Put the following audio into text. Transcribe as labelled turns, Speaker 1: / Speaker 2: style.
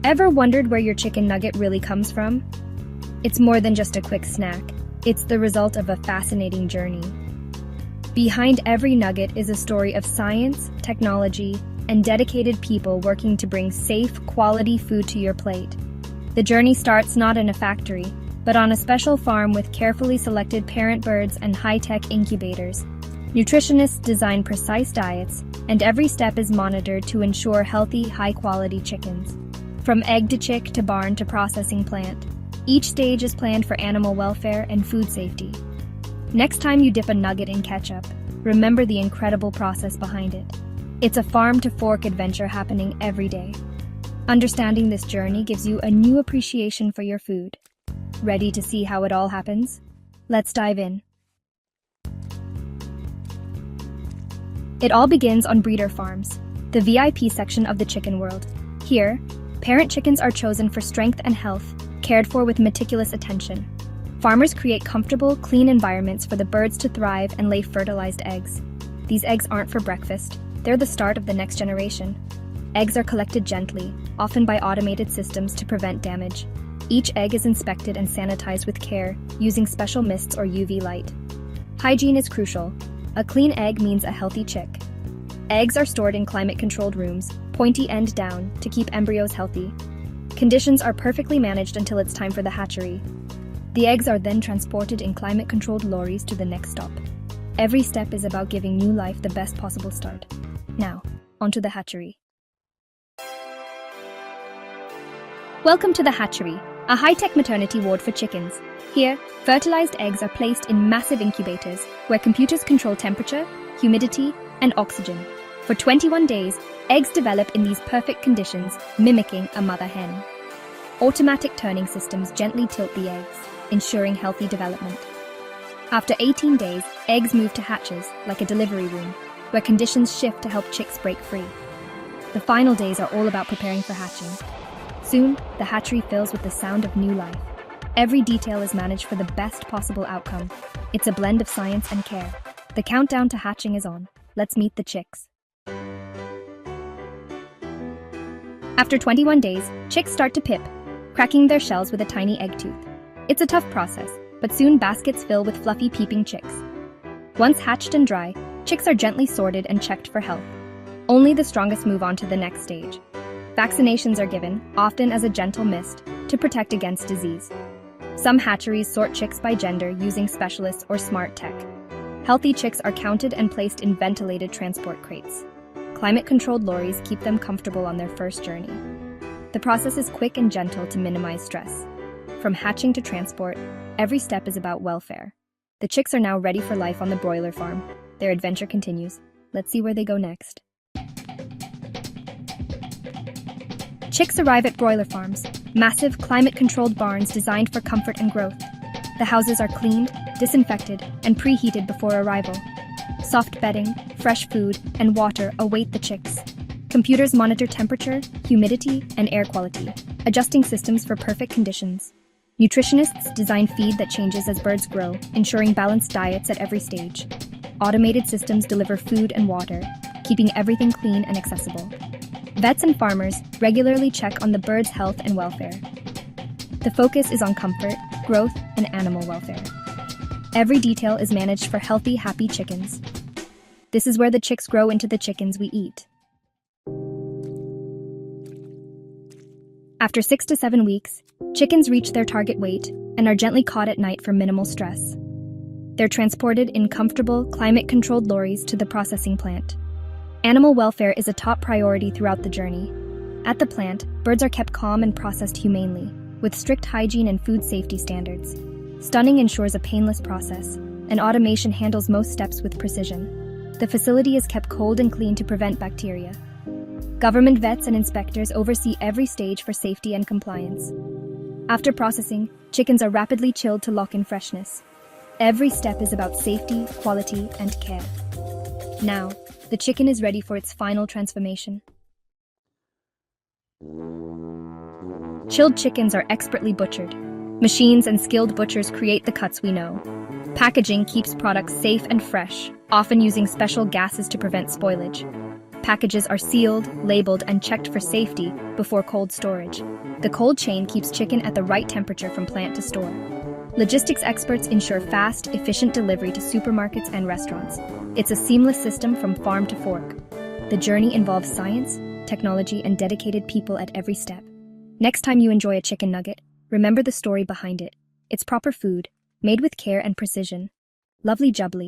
Speaker 1: Ever wondered where your chicken nugget really comes from? It's more than just a quick snack. It's the result of a fascinating journey. Behind every nugget is a story of science, technology, and dedicated people working to bring safe, quality food to your plate. The journey starts not in a factory, but on a special farm with carefully selected parent birds and high-tech incubators. Nutritionists design precise diets, and every step is monitored to ensure healthy, high-quality chickens. From egg to chick to barn to processing plant, each stage is planned for animal welfare and food safety. Next time you dip a nugget in ketchup, remember the incredible process behind it. It's a farm-to-fork adventure happening every day. Understanding this journey gives you a new appreciation for your food. Ready to see how it all happens? Let's dive in. It all begins on breeder farms, the VIP section of the chicken world. Here, parent chickens are chosen for strength and health, cared for with meticulous attention. Farmers create comfortable, clean environments for the birds to thrive and lay fertilized eggs. These eggs aren't for breakfast, they're the start of the next generation. Eggs are collected gently, often by automated systems to prevent damage. Each egg is inspected and sanitized with care, using special mists or UV light. Hygiene is crucial. A clean egg means a healthy chick. Eggs are stored in climate-controlled rooms, pointy end down, to keep embryos healthy. Conditions are perfectly managed until it's time for the hatchery. The eggs are then transported in climate-controlled lorries to the next stop. Every step is about giving new life the best possible start. Now, onto the hatchery. Welcome to the hatchery, a high-tech maternity ward for chickens. Here, fertilized eggs are placed in massive incubators where computers control temperature, humidity, and oxygen. For 21 days, eggs develop in these perfect conditions, mimicking a mother hen. Automatic turning systems gently tilt the eggs, ensuring healthy development. After 18 days, eggs move to hatches, like a delivery room, where conditions shift to help chicks break free. The final days are all about preparing for hatching. Soon, the hatchery fills with the sound of new life. Every detail is managed for the best possible outcome. It's a blend of science and care. The countdown to hatching is on. Let's meet the chicks. After 21 days, chicks start to pip, cracking their shells with a tiny egg tooth. It's a tough process, but soon baskets fill with fluffy peeping chicks. Once hatched and dry, chicks are gently sorted and checked for health. Only the strongest move on to the next stage. Vaccinations are given, often as a gentle mist, to protect against disease. Some hatcheries sort chicks by gender using specialists or smart tech. Healthy chicks are counted and placed in ventilated transport crates. Climate-controlled lorries keep them comfortable on their first journey. The process is quick and gentle to minimize stress. From hatching to transport, every step is about welfare. The chicks are now ready for life on the broiler farm. Their adventure continues. Let's see where they go next. Chicks arrive at broiler farms, massive climate-controlled barns designed for comfort and growth. The houses are cleaned, disinfected, and preheated before arrival. Soft bedding, fresh food, and water await the chicks. Computers monitor temperature, humidity, and air quality, adjusting systems for perfect conditions. Nutritionists design feed that changes as birds grow, ensuring balanced diets at every stage. Automated systems deliver food and water, keeping everything clean and accessible. Vets and farmers regularly check on the birds' health and welfare. The focus is on comfort, growth, and animal welfare. Every detail is managed for healthy, happy chickens. This is where the chicks grow into the chickens we eat. After 6 to 7 weeks, chickens reach their target weight and are gently caught at night for minimal stress. They're transported in comfortable, climate-controlled lorries to the processing plant. Animal welfare is a top priority throughout the journey. At the plant, birds are kept calm and processed humanely, with strict hygiene and food safety standards. Stunning ensures a painless process, and automation handles most steps with precision. The facility is kept cold and clean to prevent bacteria. Government vets and inspectors oversee every stage for safety and compliance. After processing, chickens are rapidly chilled to lock in freshness. Every step is about safety, quality, and care. Now, the chicken is ready for its final transformation. Chilled chickens are expertly butchered. Machines and skilled butchers create the cuts we know. Packaging keeps products safe and fresh, often using special gases to prevent spoilage. Packages are sealed, labeled, and checked for safety before cold storage. The cold chain keeps chicken at the right temperature from plant to store. Logistics experts ensure fast, efficient delivery to supermarkets and restaurants. It's a seamless system from farm to fork. The journey involves science, technology, and dedicated people at every step. Next time you enjoy a chicken nugget, remember the story behind it. It's proper food, made with care and precision. Lovely jubbly.